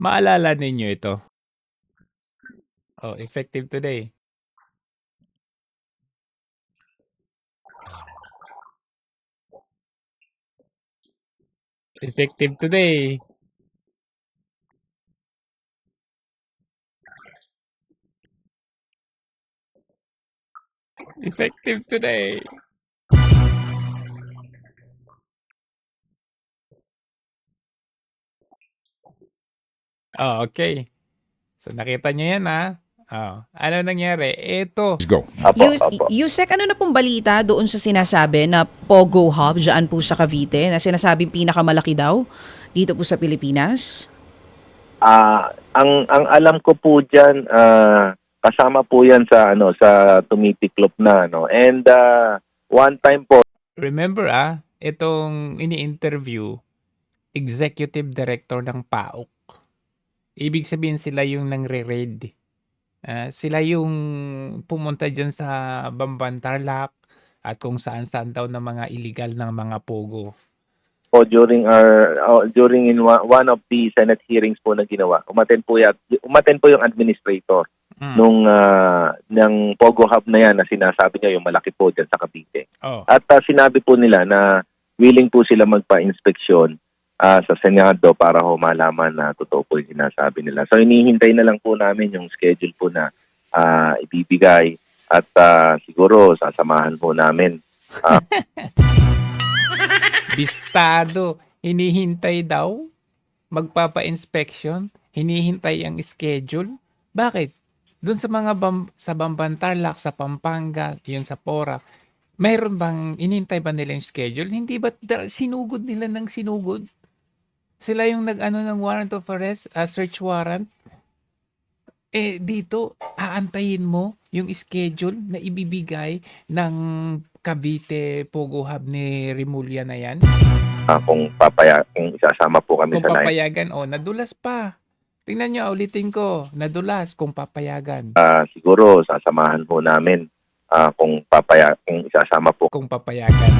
Maalala ninyo ito? Oh, effective today. Effective today. Effective today. Oh, okay. So nakita niyo 'yan, Oh, ano nangyari? Ito. Let's go. Yusek, ano na pong balita doon sa sinasabi na Pogo Hub dyan po sa Cavite na sinasabing pinakamalaki daw dito po sa Pilipinas? Ang alam ko po diyan, kasama po 'yan sa sa tumitiklop na and one time po. Remember, itong ini-interview, executive director ng PAOK. Ibig sabihin sila yung nangre-raid. Sila yung pumunta diyan sa Bamban Tarlac at kung saan-saan daw na mga illegal ng mga pogo. During one of the Senate hearings po na ginawa, umattend po yung administrator nung ng Pogo Hub na yan na sinasabi niya yung malaki po diyan sa Cavite. Oh. At sinabi po nila na willing po sila magpa-inspeksyon sa Senado para malaman na totoo po yung sinasabi nila. So hinihintay na lang po namin yung schedule po na ibibigay at siguro sasamahan po namin. Bistado, hinihintay daw, magpapa-inspection, hinihintay ang schedule. Bakit? Doon sa mga sa Bamban Tarlac, sa Pampanga, yun sa Porac, mayroon bang, inintay ba nila yung schedule? Hindi ba sinugod nila ng sinugod? Sila yung nag-ano ng warrant of arrest, search warrant. Dito, aantayin mo yung schedule na ibibigay ng Cavite Pogo Hub ni Rimulya na yan? Kung isasama po kami Kung sa line. papayagan, nadulas pa. Tingnan nyo, ulitin ko, nadulas kung papayagan. Siguro sasamahan po namin kung isasama po. Kung papayagan.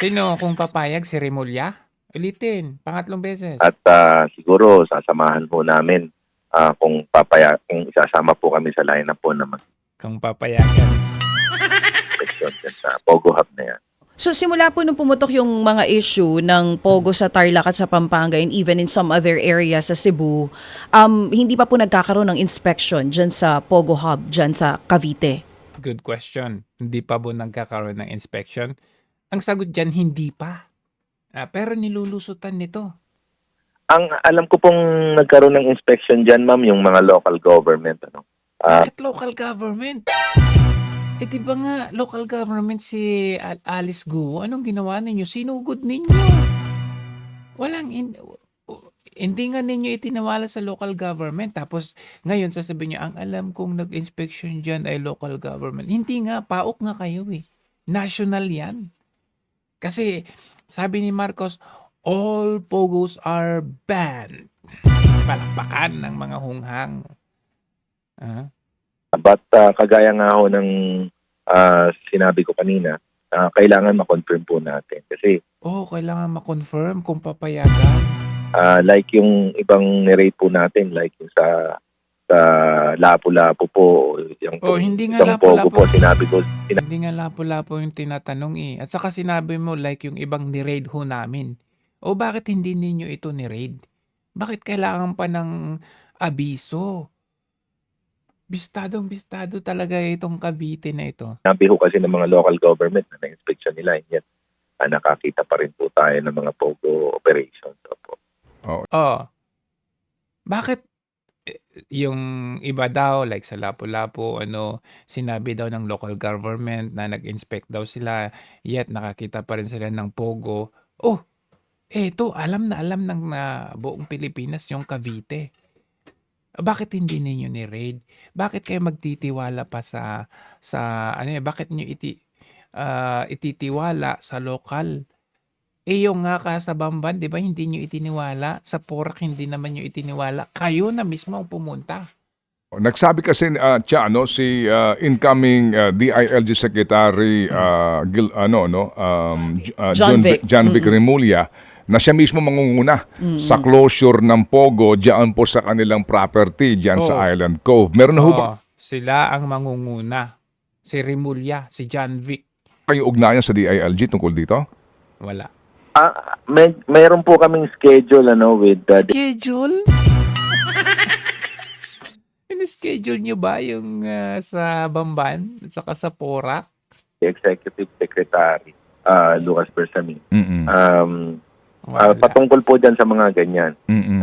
Sino kung papayag? Si Rimulya? Ulitin, pangatlong beses. At siguro sasamahan po namin kung isasama po kami sa lineup po naman. Kung papayagan. Sa Pogo Hub na yan. So simula po nung pumutok yung mga issue ng Pogo sa Tarlac at sa Pampanga and even in some other areas sa Cebu, hindi pa po nagkakaroon ng inspection dyan sa Pogo Hub, dyan sa Cavite? Good question. Hindi pa po nagkakaroon ng inspection? Ang sagot dyan, hindi pa. Pero nilulusutan nito. Ang alam ko pong nagkaroon ng inspection dyan, ma'am, yung mga local government. Bakit local government? Di ba nga, local government si Alice Guo, anong ginawa ninyo? Sinugod ninyo. Hindi nga ninyo itinawala sa local government. Tapos, ngayon sasabihin nyo, ang alam kong nag-inspection dyan ay local government. Hindi nga, PAOK nga kayo National yan. Kasi, sabi ni Marcos, all pogos are banned. Palakpakan ng mga hunghang. But kagaya nga ho ng sinabi ko kanina, kailangan ma-confirm po natin. Kasi kailangan ma-confirm kung papayagan. like yung ibang nirate po natin, like yung sa Lapu-Lapu po. Yung hindi nga Lapu-Lapu po, sinabi ko. Hindi nga Lapu-Lapu yung tinatanong At saka sinabi mo like yung ibang ni-raid ho namin. Bakit hindi ninyo ito ni-raid? Bakit kailangan pa ng abiso? Bistado talaga itong Cavite na ito. Sinabi ho kasi ng mga local government na na-inspection nila. Yan, nakakita pa rin po tayo ng mga POGO operations. Bakit yung iba daw, like sa Lapu-Lapu, sinabi daw ng local government na nag-inspect daw sila, yet nakakita pa rin sila ng Pogo. Ito, alam ng buong Pilipinas yung Cavite. Bakit hindi ninyo ni-raid? Bakit kayo magtitiwala pa sa bakit niyo ititiwala sa lokal? Yung nga sa Bamban, di ba, hindi nyo itiniwala. Sa Porac, hindi naman nyo itiniwala. Kayo na mismo ang pumunta. Nagsabi kasi si incoming DILG Secretary John Vic Rimulya na siya mismo mangunguna sa closure ng Pogo diyan po sa kanilang property diyan sa Oh. Island Cove. Meron na ho ba Oo, sila ang mangunguna. Si Rimulya, si John Vic, kayong ugnayan sa DILG tungkol dito? wala. Mayroon po kaming schedule with Schedule? Ini-schedule nyo ba yung sa Bamban at saka sa Porac? the Executive Secretary, Lucas Bersamin. Mm-mm. Wala. Patungkol po dyan sa mga ganyan. Mm-mm.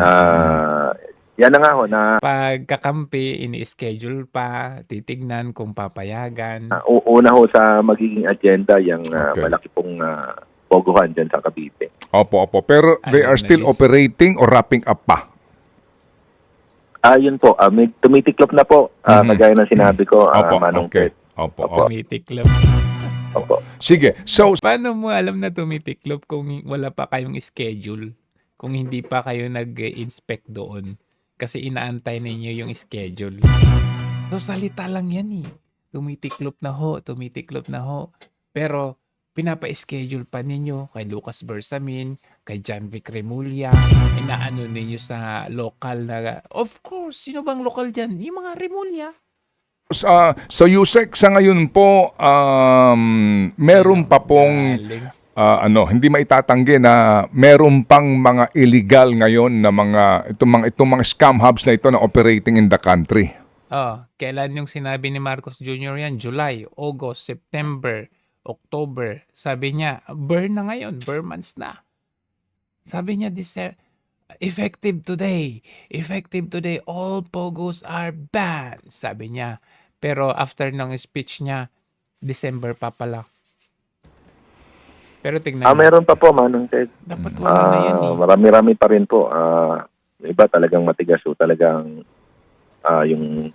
Yan na nga ho, na Pagkakampi, ini-schedule pa, titignan kung papayagan. una ho sa magiging agenda yung Okay. malaki pong poguhan dyan sa Cavite. Opo. Pero they are still Analyst. operating or wrapping up pa? Yun po, may tumitiklop na po, kagaya ng sinabi ko, Opo, Manong okay. Ted. Opo. Opo. Tumitiklop. Opo. Sige. So, Paano mo alam na tumitiklop kung wala pa kayong schedule? Kung hindi pa kayo nag-inspect doon? Kasi inaantay ninyo yung schedule. So, salita lang yan eh. Tumitiklop na ho. Pero, pinapa-schedule pa ninyo kay Lucas Bersamin, kay John Vic Remulla, inaano ninyo sa local na, of course, sino bang local dyan? Yung mga Remulla. so Yusek, sa ngayon po, meron pa pong Galing. hindi maitatanggi na meron pang mga illegal ngayon na itong mga scam hubs na ito na operating in the country. Kailan yung sinabi ni Marcos Jr. yan? July, August, September, October. Sabi niya, burn na ngayon, burn months na. Sabi niya, effective today, all pogos are banned. Sabi niya. Pero after ng speech niya, December pa pala. Pero tignan mo, Meron pa po, Manong Ted. dapat wala na yan eh. Marami-rami pa rin po. Iba talagang matigas o talagang yung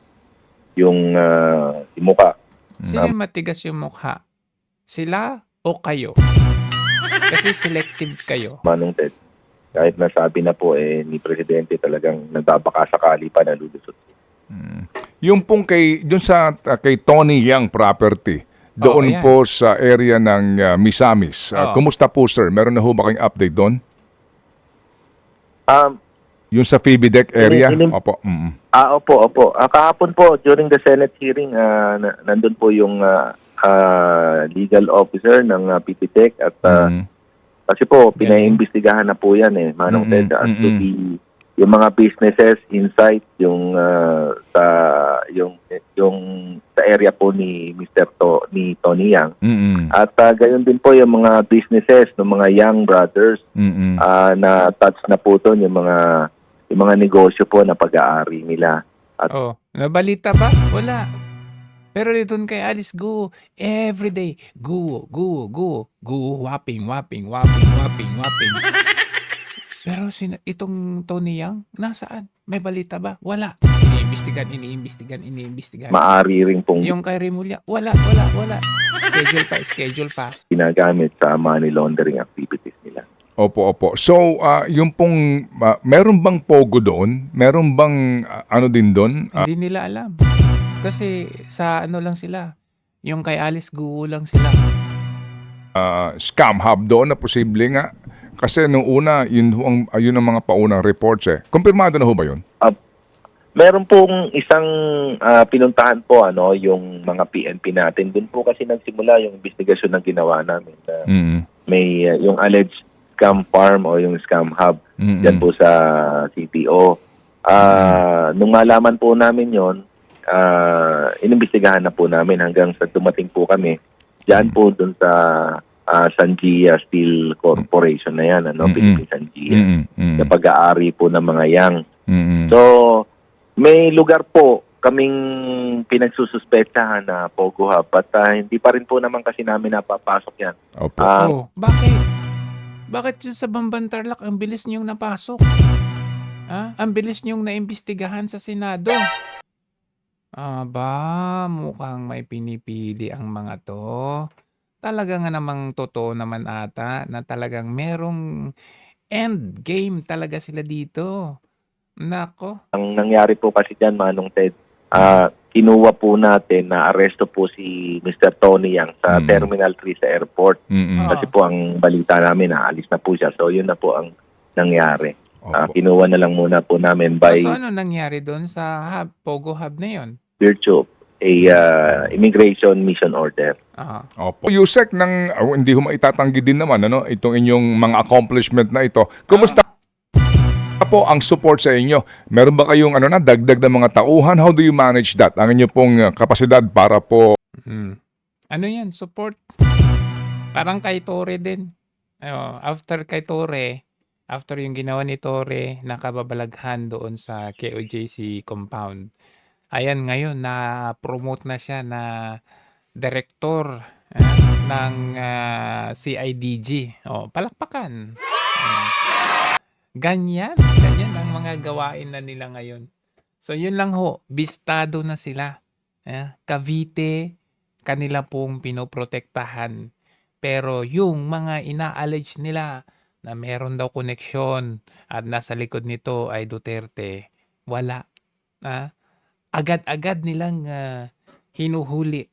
mukha. Sino yung matigas yung mukha? Sila o kayo? Kasi selective kayo. Manong Ted. Kahit nasabi na po ni Presidente talagang nagbabakasakali pa na lulusot. Yung pong kay Tony Yang property, doon ayan. po sa area ng Misamis. Kumusta po, sir? Meron na ho ba kayong update doon? Yung sa Phoebe Deck area? Opo. Opo. Kahapon po, during the Senate hearing, nandun po yung legal officer ng PPTEC at kasi po, pinaimbestigahan na po yan Manong Ted, as to yung mga businesses inside yung sa area po ni ni Tony Yang. At gayon din po yung mga businesses ng mga Yang brothers na touch na po doon yung mga negosyo po na pag-aari nila. At Nabalita ba? Wala. Pero dito kay Alice, go. Every day. Go. Whopping. Pero itong Tony Yang, nasaan? May balita ba? Wala. Iniimbestigan. maari rin pong Yung kay Remulla, wala. Schedule pa. ginagamit sa money laundering activities nila. Opo. So, yung pong, meron bang pogo doon? Meron bang ano din doon? Hindi nila alam. Kasi sa ano lang sila. Yung kay Alice, go lang sila. Scam hub doon na posible nga. Kasi nung una, yun ang mga paunang reports Kumpirmado na ho ba yun? Meron pong isang pinuntahan po yung mga PNP natin. Doon po kasi nagsimula yung investigasyon na ginawa namin. May yung alleged scam farm o yung scam hub dyan po sa CTO. Nung malaman po namin yon, inimbestigahan na po namin hanggang sa dumating po kami dyan po dun sa Sangia Steel Corporation na yan, Philippine Sangia. Na pag-aari po ng mga Yang. So, may lugar po kaming pinagsususpetsahan na Pogo Hub at hindi pa rin po naman kasi namin napapasok yan. Opo. Bakit? Bakit yun sa Bamban Tarlac ang bilis niyong napasok? Ang bilis niyong naimbestigahan sa Senado. Mukhang may pinipili ang mga to. Talaga nga namang totoo naman ata na talagang merong end game talaga sila dito. Nako. Ang nangyari po kasi dyan, Manong Ted, kinuha po natin na aresto po si Mr. Tony Yang sa Terminal 3 sa airport. Mm-mm. Kasi po ang balita namin na alis na po siya. So yun na po ang nangyari. Opo. Kinuha na lang muna po namin by So ano nangyari doon sa hub, Pogo Hub na yun? virtue of a immigration mission order. Ah. Opo. Yusek, hindi ho maitatanggi din naman itong inyong mga accomplishment na ito. Kumusta po ang support sa inyo? Meron ba kayong dagdag na mga tauhan? How do you manage that? Ang inyo pong kapasidad para po Ano yan? Support. Parang kay Tore din. After kay Tore, after yung ginawa ni Tore, nakababalaghan doon sa KOJC compound. Ayan, ngayon na-promote na siya na director ng CIDG. Palakpakan. Ganyan ang mga gawain na nila ngayon. So yun lang ho, bistado na sila. Cavite, kanila pong pinoprotektahan. Pero yung mga ina-allege nila na meron daw koneksyon at nasa likod nito ay Duterte, wala. Agad-agad nilang hinuhuli